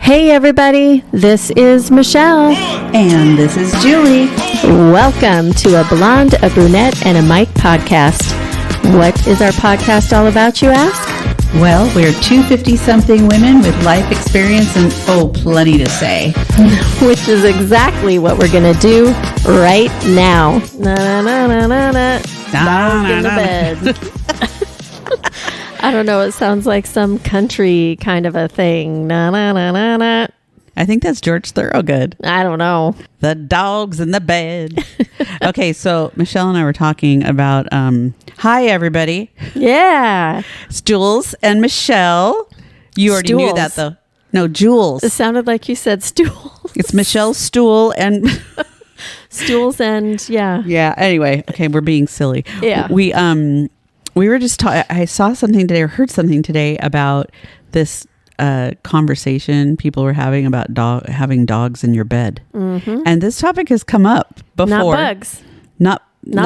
Hey everybody, this is Michelle. And this is Julie. Welcome to a Blonde, a Brunette, and a Mike podcast. What is our podcast all about, you ask? Well, we're two 50-something women with life experience and, plenty to say. Which is exactly what we're going to do right now. Dogs in the bed. I don't know. It sounds like some country kind of a thing. I think that's George Thorogood. I don't know. The dogs in the bed. Okay, so Michelle and I were talking about, hi, everybody. Yeah. It's Jules and Michelle. You already Stools. knew that, though. No, Jules. It sounded like you said stools. It's Michelle's stool and... Stools and, yeah. Yeah, anyway. Okay, we're being silly. Yeah. We were just I saw something today or heard something today about this conversation people were having about having dogs in your bed. Mm-hmm. And this topic has come up before. Not bugs. Not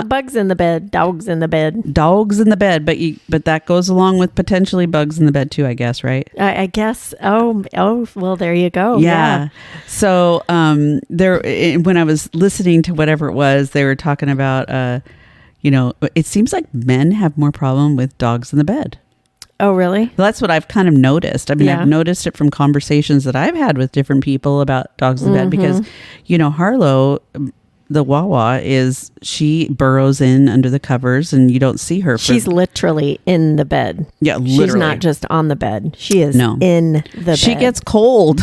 bugs in the bed. Dogs in the bed. Dogs in the bed, but that goes along with potentially bugs in the bed too, I guess, right? I guess. Oh, well, there you go. Yeah. So when I was listening to whatever it was, they were talking about it seems like men have more problem with dogs in the bed. Oh, really? Well, that's what I've kind of noticed. I mean, Yeah. I've noticed it from conversations that I've had with different people about dogs in the bed because, Harlow, the Wawa, she burrows in under the covers and you don't see her. She's literally in the bed. Yeah, literally. She's not just on the bed. She is in the bed. She gets cold.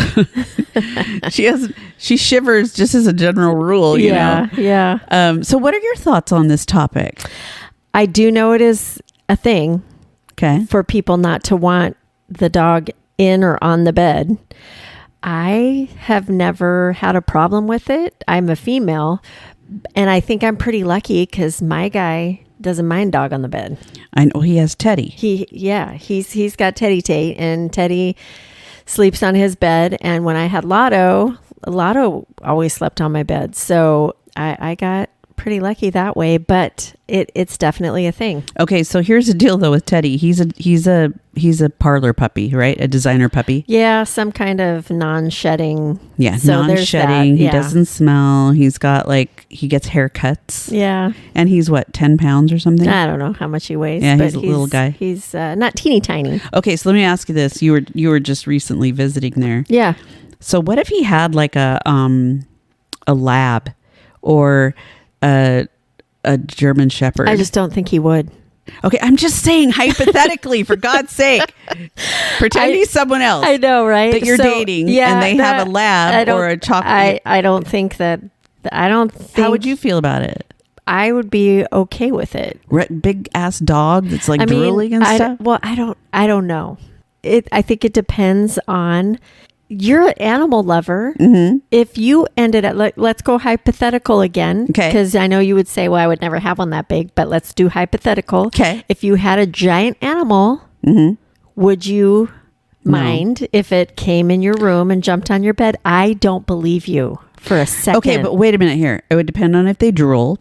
She shivers just as a general rule, you know? Yeah. So what are your thoughts on this topic? I do know it is a thing. Okay. For people not to want the dog in or on the bed. I have never had a problem with it. I'm a female, and I think I'm pretty lucky because my guy doesn't mind dog on the bed. I know he has Teddy. He's got Teddy Tate, and Teddy sleeps on his bed. And when I had Lotto always slept on my bed. So I got pretty lucky that way, but it's definitely a thing. Okay, so here's the deal though with Teddy. He's a parlor puppy, right? A designer puppy. Yeah, some kind of non-shedding. Yeah, so non-shedding. Yeah. He doesn't smell. He's got he gets haircuts. Yeah. And he's what, 10 pounds or something? I don't know how much he weighs. Yeah, but he's a little guy. He's not teeny tiny. Okay, so let me ask you this. You were just recently visiting there. Yeah. So what if he had like a lab or a German Shepherd? I just don't think he would. Okay, I'm just saying hypothetically, for God's sake. Pretend he's someone else. I know, right? That you're dating and they have a lab or a chocolate. I don't think that. How would you feel about it? I would be okay with it. Big ass dog that's drooling and stuff? I don't know. I think it depends on... You're an animal lover. Mm-hmm. If you ended at, let's go hypothetical again. Okay. Because I know you would say, well, I would never have one that big, but let's do hypothetical. Okay. If you had a giant animal, would you mind if it came in your room and jumped on your bed? I don't believe you for a second. Okay, but wait a minute here. It would depend on if they drool,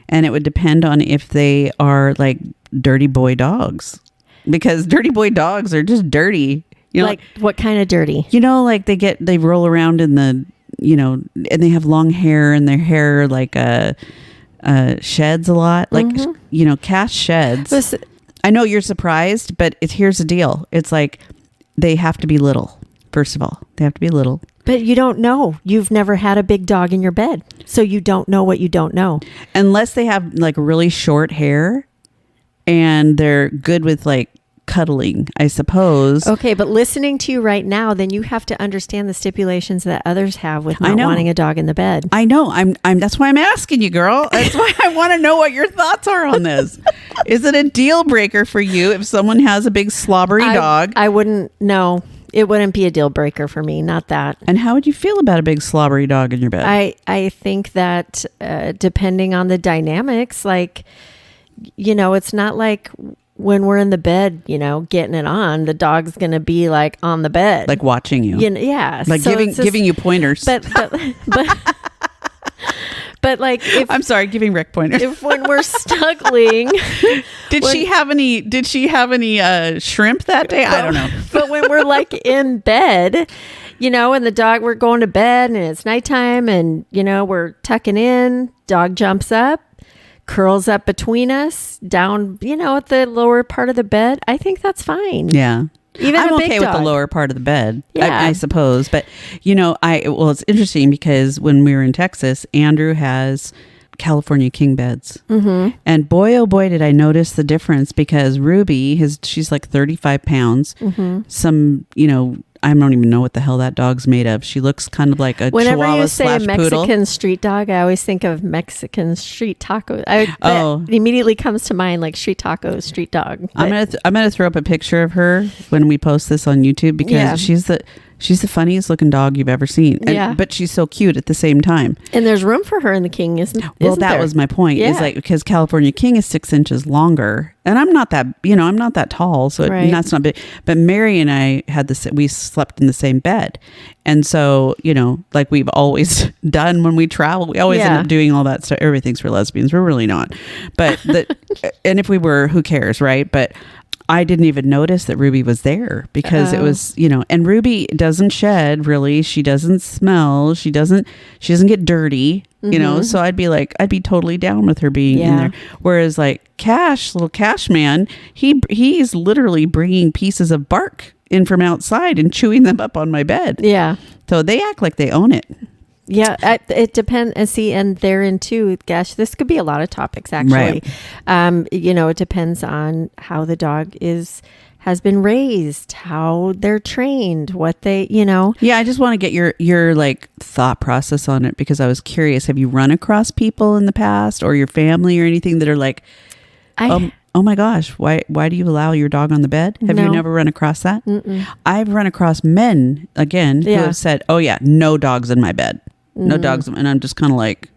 and it would depend on if they are like dirty boy dogs. Because dirty boy dogs are just dirty. What kind of dirty? They roll around in the, and they have long hair and their hair sheds a lot. Cast sheds. Listen, I know you're surprised, but here's the deal. It's they have to be little. First of all, they have to be little. But you don't know. You've never had a big dog in your bed. So you don't know what you don't know. Unless they have really short hair and they're good with cuddling, I suppose. Okay, but listening to you right now, then you have to understand the stipulations that others have with not wanting a dog in the bed. I know. I'm that's why I'm asking you, girl. That's why I want to know what your thoughts are on this. Is it a deal breaker for you if someone has a big slobbery dog? I wouldn't. No, it wouldn't be a deal breaker for me. Not that. And how would you feel about a big slobbery dog in your bed? I think that depending on the dynamics, it's not like when we're in the bed, getting it on, the dog's going to be on the bed. Watching you. Yeah. Giving you pointers. But if I'm sorry, giving Rick pointers. If when we're snuggling, did she have any shrimp that day? I don't know. But when we're in bed, And the dog, we're going to bed and it's nighttime and, we're tucking in. Dog jumps up, curls up between us, down, at the lower part of the bed. I think that's fine. Yeah. Even I'm a big okay dog. with the lower part of the bed, Yeah. I suppose. But, it's interesting because when we were in Texas, Andrew has California king beds. Mm-hmm. And boy, oh boy, did I notice the difference because Ruby, she's like 35 pounds. Mm-hmm. Some, I don't even know what the hell that dog's made of. She looks kind of like a Whenever chihuahua you say slash a Mexican poodle. street dog, I always think of Mexican street tacos. That immediately comes to mind like street tacos, street dog. But I'm gonna throw up a picture of her when we post this on YouTube because she's the funniest looking dog you've ever seen. But she's so cute at the same time. And there's room for her in the king, isn't Well, that there? was my point. Yeah. Is like because California king is 6 inches longer, and I'm not that I'm not that tall, so that's not big. But Mary and I we slept in the same bed, and so like we've always done when we travel, we always end up doing all that stuff. Everything's for lesbians. We're really not, but and if we were, who cares, right? But I didn't even notice that Ruby was there because it was, and Ruby doesn't shed really. She doesn't smell. She doesn't get dirty, so I'd be totally down with her being in there. Whereas like little Cash man, he's literally bringing pieces of bark in from outside and chewing them up on my bed. Yeah. So they act like they own it. Yeah, it depends. And therein too, gosh, this could be a lot of topics actually. Right. It depends on how the dog has been raised, how they're trained, what they, Yeah, I just want to get your like thought process on it because I was curious. Have you run across people in the past or your family or anything that are like, oh my gosh, why do you allow your dog on the bed? Have you never run across that? Mm-mm. I've run across men again who have said, oh yeah, no dogs in my bed. No dogs. And I'm just kind of like,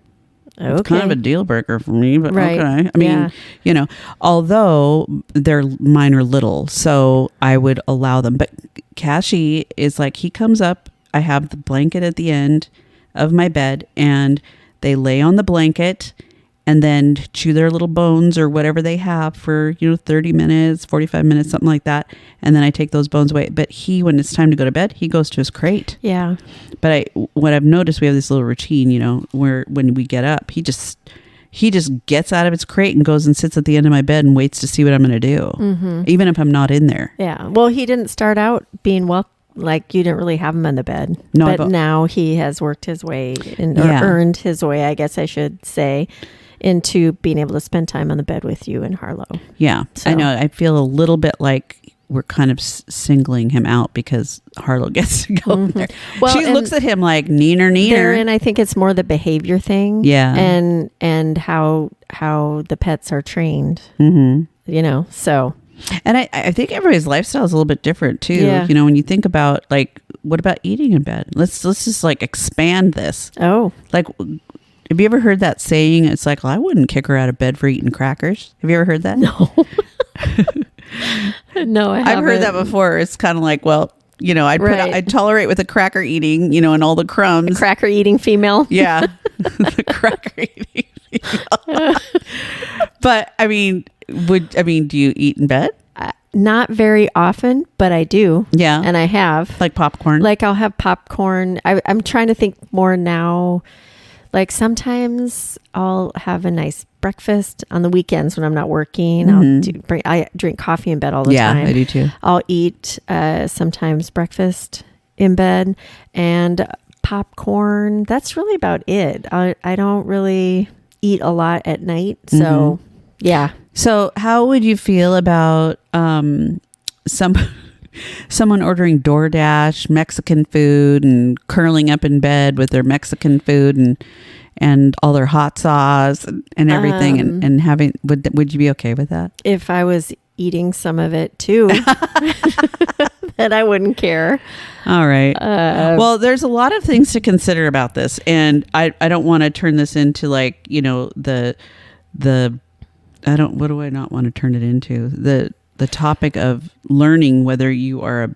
it's kind of a deal breaker for me, but okay. I mean, although mine are little, so I would allow them. But Cashy is like, he comes up, I have the blanket at the end of my bed and they lay on the blanket and then chew their little bones or whatever they have for, 30 minutes, 45 minutes, something like that. And then I take those bones away. But when it's time to go to bed, he goes to his crate. Yeah. But what I've noticed, we have this little routine, where when we get up, he just gets out of his crate and goes and sits at the end of my bed and waits to see what I'm going to do, even if I'm not in there. Yeah. Well, he didn't start out being like you didn't really have him in the bed. No, but now he has worked his way or earned his way, I guess I should say, into being able to spend time on the bed with you and Harlow. Yeah. So. I know. I feel a little bit like we're kind of singling him out because Harlow gets to go there. Well, she looks at him like neener. And I think it's more the behavior thing. Yeah. And how the pets are trained. Mm-hmm. So. And I think everybody's lifestyle is a little bit different too. Yeah. When you think about like, what about eating in bed? Let's just like expand this. Oh. Like, have you ever heard that saying? It's like, well, I wouldn't kick her out of bed for eating crackers. Have you ever heard that? No. No, I haven't. I've heard that before. It's kind of like, well, I'd tolerate with a cracker eating, and all the crumbs. A cracker eating female. Yeah. The cracker eating female. But I mean, do you eat in bed? Not very often, but I do. Yeah. And I have. Like popcorn? Like I'll have popcorn. I'm trying to think more now. Like sometimes I'll have a nice breakfast on the weekends when I'm not working. Mm-hmm. I drink coffee in bed all the time. Yeah, I do too. I'll eat sometimes breakfast in bed and popcorn. That's really about it. I don't really eat a lot at night. So, yeah. So how would you feel about someone ordering DoorDash Mexican food and curling up in bed with their Mexican food and all their hot sauce and everything and having would you be okay with that? If I was eating some of it too, then I wouldn't care. All right. Well, there's a lot of things to consider about this, and I don't want to turn this into like what do I not want to turn it into? The topic of learning whether you are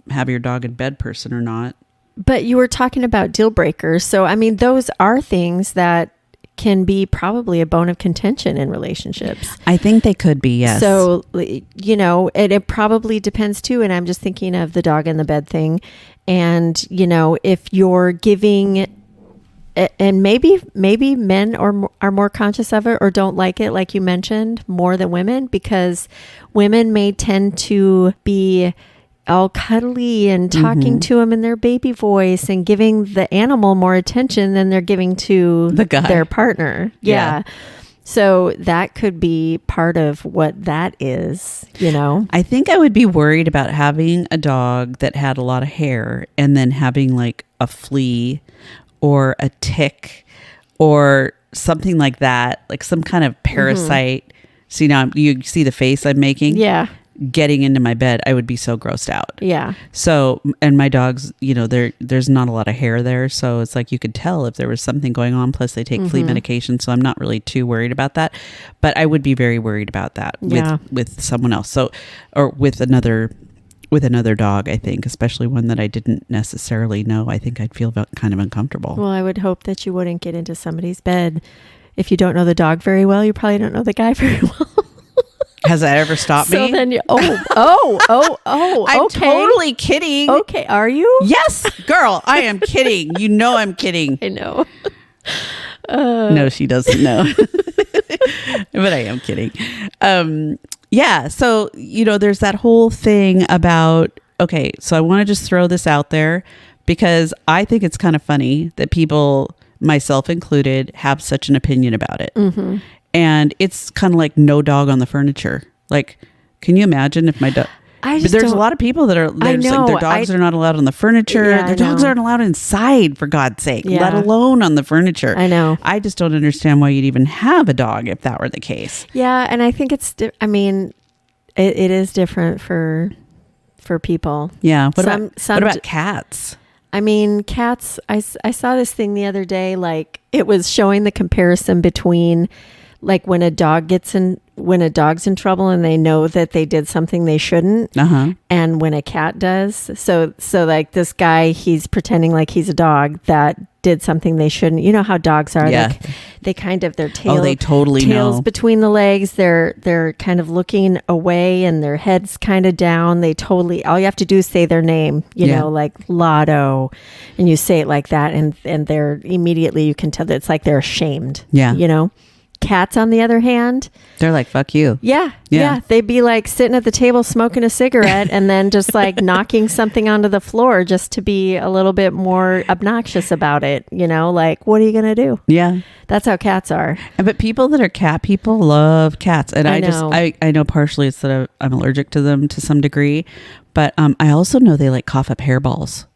have your dog in bed person or not. But you were talking about deal breakers. So, I mean, those are things that can be probably a bone of contention in relationships. I think they could be, yes. So, it probably depends too. And I'm just thinking of the dog in the bed thing. And, if you're giving, and maybe men are more conscious of it or don't like it, like you mentioned, more than women, because women may tend to be all cuddly and talking to them in their baby voice and giving the animal more attention than they're giving to their partner. Yeah. So that could be part of what that is, I think I would be worried about having a dog that had a lot of hair and then having like a flea or a tick or something like that, like some kind of parasite. See, now you see the face I'm making? Yeah. Getting into my bed, I would be so grossed out. Yeah. So, and my dogs, there's not a lot of hair there. So it's like you could tell if there was something going on. Plus they take flea medication. So I'm not really too worried about that. But I would be very worried about that with someone else. So, or with another dog, I think, especially one that I didn't necessarily know. I think I'd feel kind of uncomfortable. Well, I would hope that you wouldn't get into somebody's bed. If you don't know the dog very well, you probably don't know the guy very well. Has that ever stopped me? So then I'm okay. totally kidding. Okay, are you? Yes, girl, I am kidding. You know I'm kidding. I know. No, she doesn't know. But I am kidding. Yeah, so, there's that whole thing about, okay, so I want to just throw this out there because I think it's kind of funny that people, myself included, have such an opinion about it. Mm-hmm. And it's kind of like no dog on the furniture. Like, can you imagine if my dog... There's a lot of people that are... Like, their dogs are not allowed on the furniture. Yeah, their dogs aren't allowed inside, for God's sake, let alone on the furniture. I know. I just don't understand why you'd even have a dog if that were the case. Yeah, and I think it's... it is different for people. Yeah. What about cats? Cats... I saw this thing the other day, like, it was showing the comparison between... like when a dog's in trouble and they know that they did something they shouldn't, and when a cat does. So like this guy, he's pretending like he's a dog that did something they shouldn't. You know how dogs are. Yeah. They kind of, their tail, they totally tails know. Between the legs. They're kind of looking away and their head's kind of down. All you have to do is say their name, like Lotto, and you say it like that. And they're immediately, you can tell that it's like they're ashamed. Yeah. Cats, on the other hand, they're like, fuck you. Yeah. They'd be like sitting at the table smoking a cigarette and then just like knocking something onto the floor just to be a little bit more obnoxious about it. Like, what are you going to do? Yeah. That's how cats are. But people that are cat people love cats. And I know partially it's that I'm allergic to them to some degree, but I also know they like cough up hairballs.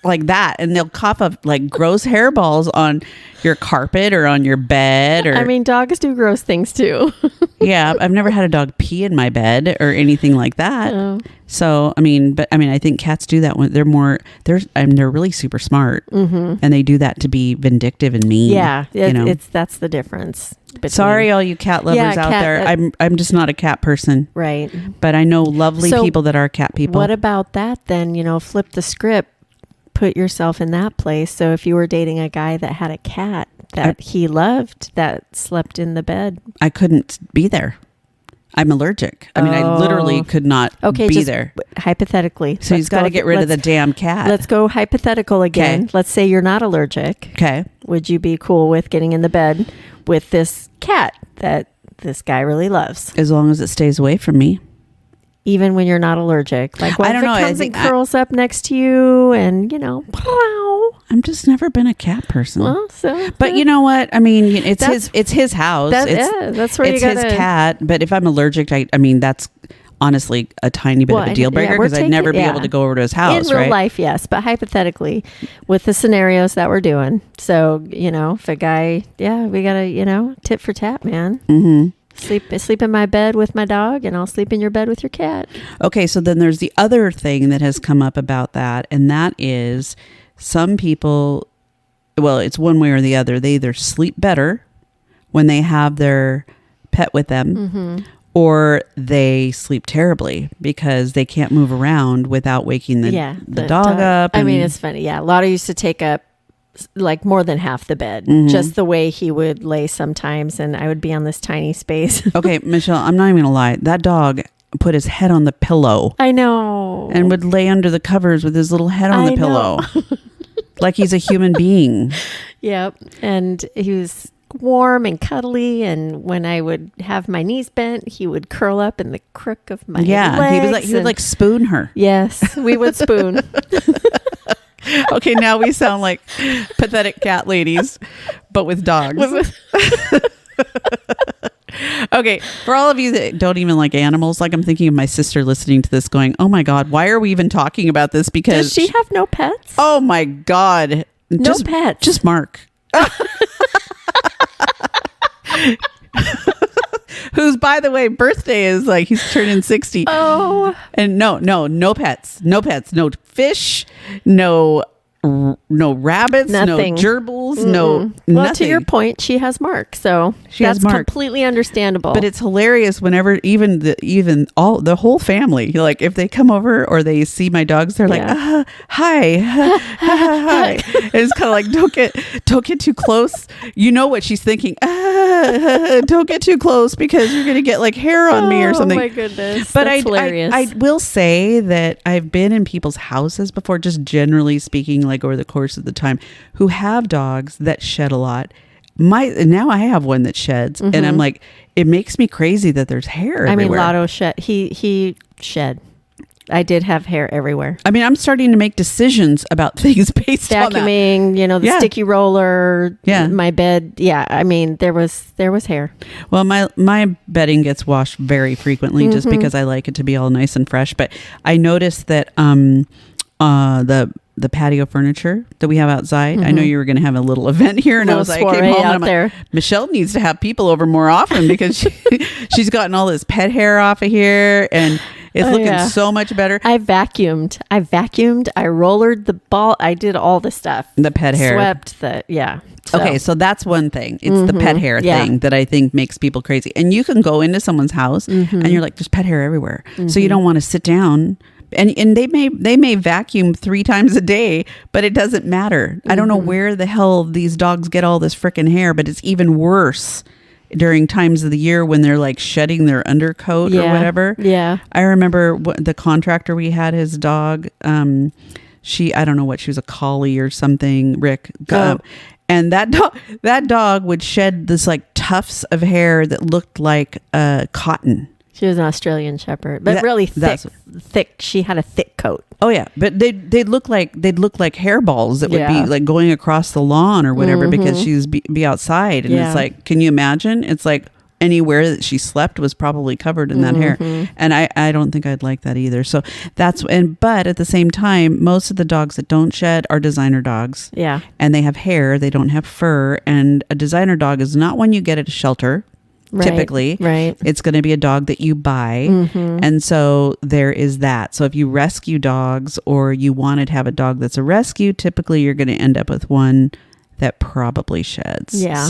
Like that, and they'll cough up like gross hairballs on your carpet or on your bed. Or dogs do gross things too. Yeah, I've never had a dog pee in my bed or anything like that. Oh. So I think cats do that when they're really super smart, and they do that to be vindictive and mean. Yeah, that's the difference. Sorry, all you cat lovers out there. I'm just not a cat person, right? But I know lovely people that are cat people. What about that then? Flip the script. Put yourself in that place. So if you were dating a guy that had a cat that he loved that slept in the bed, I couldn't be there. I'm allergic. I literally could not be there. Hypothetically. So he's got to get rid of the damn cat. Let's go hypothetical again. Okay. Let's say you're not allergic. Okay. Would you be cool with getting in the bed with this cat that this guy really loves? As long as it stays away from me. Even when you're not allergic, like what I don't if it know. comes and curls up next to you, and I'm just never been a cat person. Well, but you know what? It's his house. That's where it's his cat. But if I'm allergic, that's honestly a tiny bit of a deal breaker because I'd never be able to go over to his house. In real life, yes, but hypothetically, with the scenarios that we're doing, so if a guy, we gotta tit for tat, man. Mm-hmm. Sleep in my bed with my dog, and I'll sleep in your bed with your cat. Okay, so then there's the other thing that has come up about that, and that is some people, well, it's one way or the other. They either sleep better when they have their pet with them, or they sleep terribly because they can't move around without waking the dog up. It's funny. Yeah, Lotto used to take up like more than half the bed, just the way he would lay sometimes, and I would be on this tiny space. Okay, Michelle, I'm not even gonna lie, that dog put his head on the pillow. I know. And would lay under the covers with his little head on the pillow. Like he's a human being. Yep. And he was warm and cuddly, and when I would have my knees bent, he would curl up in the crook of my legs. He would like spoon her. Yes, we would spoon. Okay, now we sound like pathetic cat ladies, but with dogs. Okay, for all of you that don't even like animals, like I'm thinking of my sister listening to this going, oh my God, why are we even talking about this? Because does she have no pets? Oh my God. No pets. Just Mark. Whose, by the way, birthday is like he's turning 60. Oh. And no pets, no fish, no rabbits, nothing. No gerbils, Mm-mm. no well, nothing. To your point, she has Mark, so that's completely understandable. But it's hilarious whenever even the whole family, like if they come over or they see my dogs, they're like, hi, hi. And it's kind of like don't get too close. You know what she's thinking? Don't get too close because you're gonna get like hair on me or something. Oh my goodness! But that's hilarious. I will say that I've been in people's houses before, just generally speaking, like over the course of the time, who have dogs that shed a lot. Now I have one that sheds, and I'm like, it makes me crazy that there's hair everywhere. I mean, Lotto shed. He shed. I did have hair everywhere. I mean, I'm starting to make decisions about things based on that. Vacuuming, the sticky roller, my bed. Yeah, I mean, there was hair. Well, my bedding gets washed very frequently just because I like it to be all nice and fresh. But I noticed that the patio furniture that we have outside. I know you were going to have a little event here, and I was like, I came home and I'm like, Michelle needs to have people over more often because she's gotten all this pet hair off of here, and it's looking so much better. I vacuumed. I rollered the ball. I did all the stuff. The pet hair. Swept Okay, so that's one thing. It's the pet hair thing that I think makes people crazy. And you can go into someone's house and you're like, there's pet hair everywhere. So you don't want to sit down. And they may vacuum 3 times a day, but it doesn't matter. I don't know where the hell these dogs get all this freaking hair, but it's even worse during times of the year when they're like shedding their undercoat or whatever. Yeah. I remember the contractor we had, his dog, I don't know what, she was a collie or something, Rick. And that dog would shed this like tufts of hair that looked like cotton. She was an Australian Shepherd, but really thick. She had a thick coat. Oh yeah, but they'd look like hairballs that would be like going across the lawn or whatever because she's be outside, and it's like, can you imagine? It's like anywhere that she slept was probably covered in that hair, and I don't think I'd like that either. So but at the same time, most of the dogs that don't shed are designer dogs. Yeah, and they have hair. They don't have fur, and a designer dog is not one you get at a shelter. Typically, it's going to be a dog that you buy. And so there is that. So if you rescue dogs or you wanted to have a dog that's a rescue, typically you're going to end up with one that probably sheds. Yeah.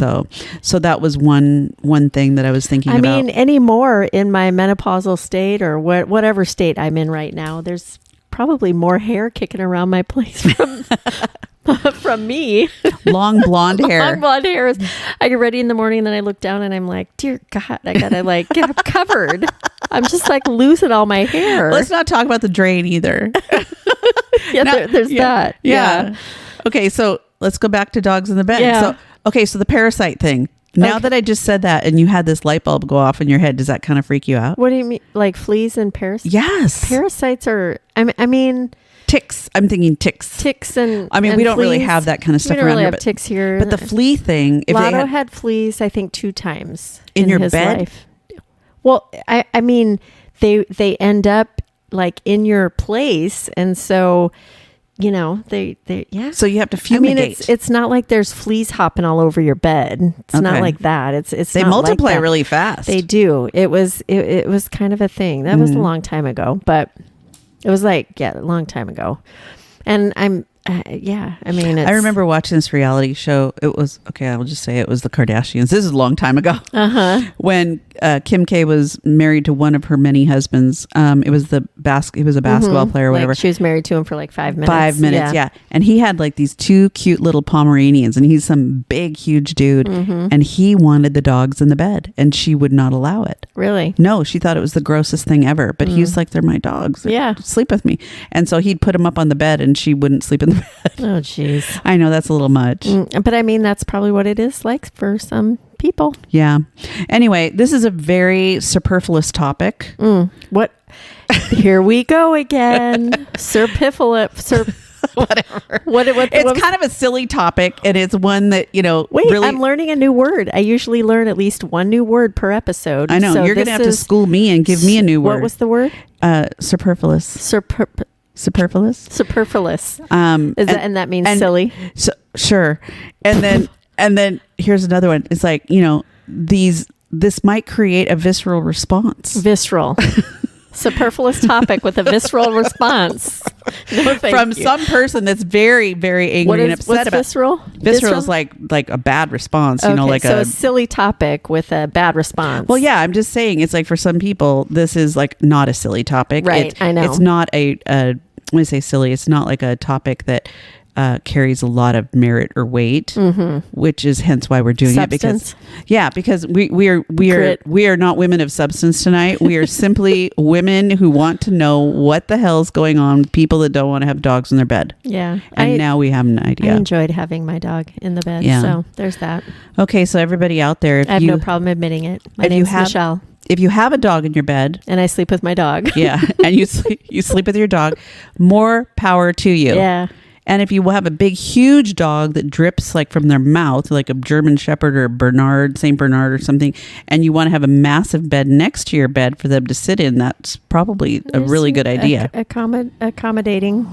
So that was one thing that I was thinking about. I mean, anymore in my menopausal state or whatever state I'm in right now, there's probably more hair kicking around my place from me. Long blonde hair. Long blonde hair. I get ready in the morning and then I look down and I'm like, dear God, I gotta like get covered. I'm just like losing all my hair. Let's not talk about the drain either. There's that. Yeah. Okay, so let's go back to dogs in the bed. Yeah. So the parasite thing. Now that I just said that and you had this light bulb go off in your head, does that kind of freak you out? What do you mean? Like fleas and parasites? Yes. Parasites are, I mean... Ticks. I'm thinking ticks. Ticks and I mean, and we don't fleas. really have that kind of stuff we don't around really here. Have ticks here. But the flea thing... Lotto had fleas, I think, 2 times in your his bed? life. Well, I mean, they end up like in your place. And so... they So you have to fumigate. I mean, it's not like there's fleas hopping all over your bed. It's not like that. It's they not multiply like that. really fast. They do. It was kind of a thing. That was a long time ago, but it was like a long time ago. And Yeah, I mean, I remember watching this reality show. It was, okay, I will just say it was the Kardashians. This is a long time ago. When Kim K was married to one of her many husbands. It was he was a basketball player or whatever. Like she was married to him for like 5 minutes. 5 minutes, yeah. And he had like these 2 cute little Pomeranians, and he's some big, huge dude. And he wanted the dogs in the bed, and she would not allow it. Really? No, she thought it was the grossest thing ever. But he was like, they're my dogs. Yeah. Sleep with me. And so he'd put them up on the bed, and she wouldn't sleep in the bed. Oh, jeez. I know that's a little much. But I mean, that's probably what it is like for some people. Yeah. Anyway, this is a very superfluous topic. What? Here we go again. Whatever. It's kind of a silly topic, and it's one that, Wait, really, I'm learning a new word. I usually learn at least one new word per episode. I know. So you're going to have to school me and give me a new word. What was the word? Superfluous. Superfluous. Superfluous. And that means silly. So, sure. And then here's another one. It's like, this might create a visceral response. Visceral. Superfluous topic with a visceral response. No, from some person that's very, very angry and upset about. Visceral? Visceral is like a bad response. Okay, like so a silly topic with a bad response. Well, yeah, I'm just saying it's like for some people this is like not a silly topic. Right, I know. It's not when I say silly, it's not like a topic that carries a lot of merit or weight, which is hence why we're doing substance. it because we are not women of substance tonight. We are simply women who want to know what the hell's going on with people that don't want to have dogs in their bed. Yeah. And now we have an idea. I enjoyed having my dog in the bed. Yeah. So there's that. Okay. So everybody out there, I have no problem admitting it. My name's Michelle. If you have a dog in your bed, and I sleep with my dog. Yeah. And you sleep with your dog, more power to you. Yeah. And if you have a big, huge dog that drips like from their mouth, like a German Shepherd or a Saint Bernard or something, and you want to have a massive bed next to your bed for them to sit in, that's probably a really good idea. Accommodating.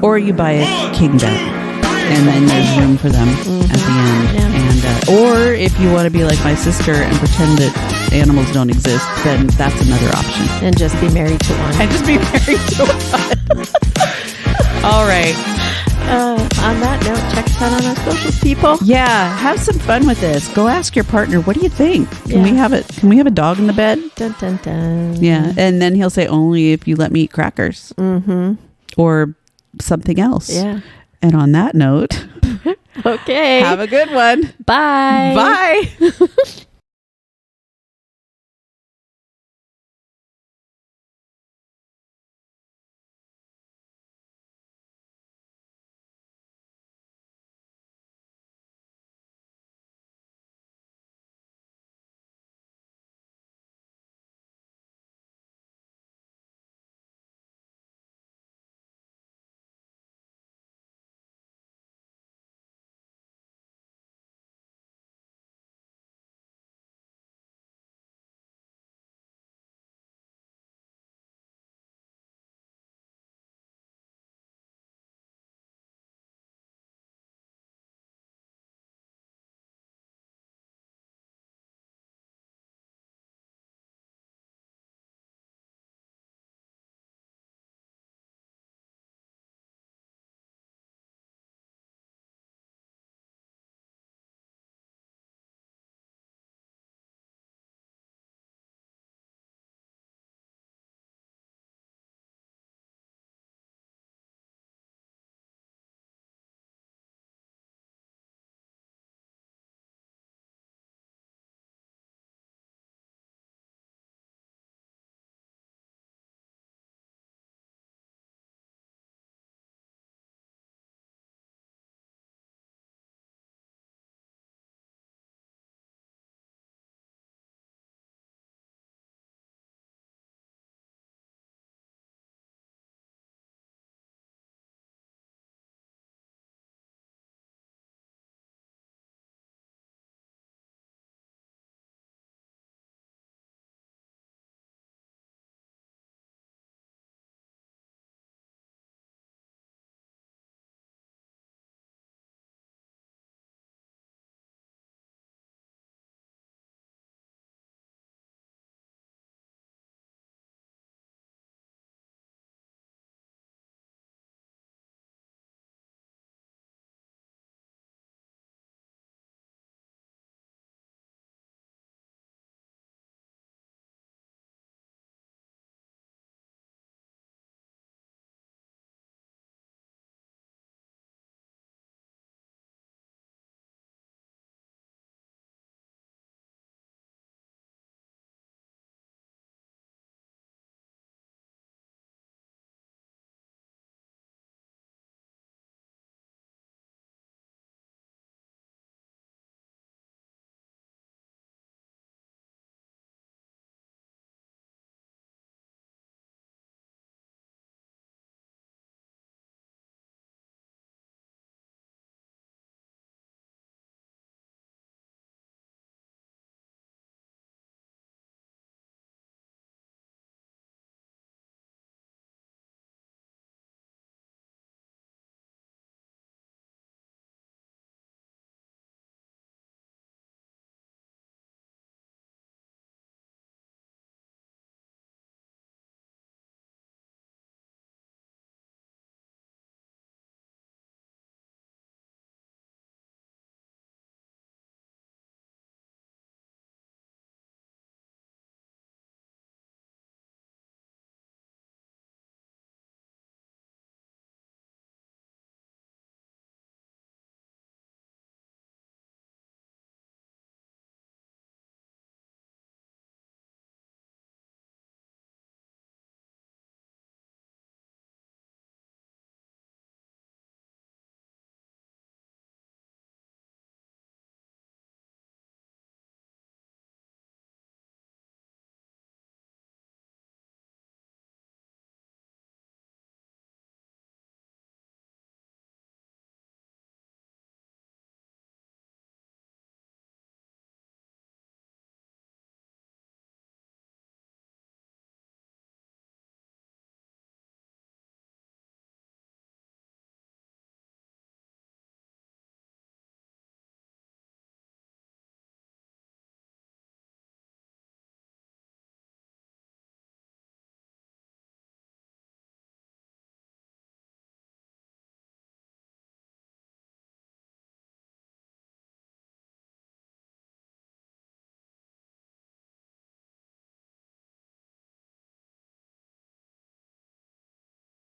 Or you buy a king bed, and then there's room for them at the end. Yeah. And or if you want to be like my sister and pretend that animals don't exist, then that's another option. And just be married to one. All right. On that note, check us out on our socials, people. Yeah, have some fun with this. Go ask your partner, what do you think? Can we have a dog in the bed? Dun, dun, dun. Yeah, and then he'll say, only if you let me eat crackers. Or something else. Yeah. And on that note, okay. have a good one. Bye. Bye.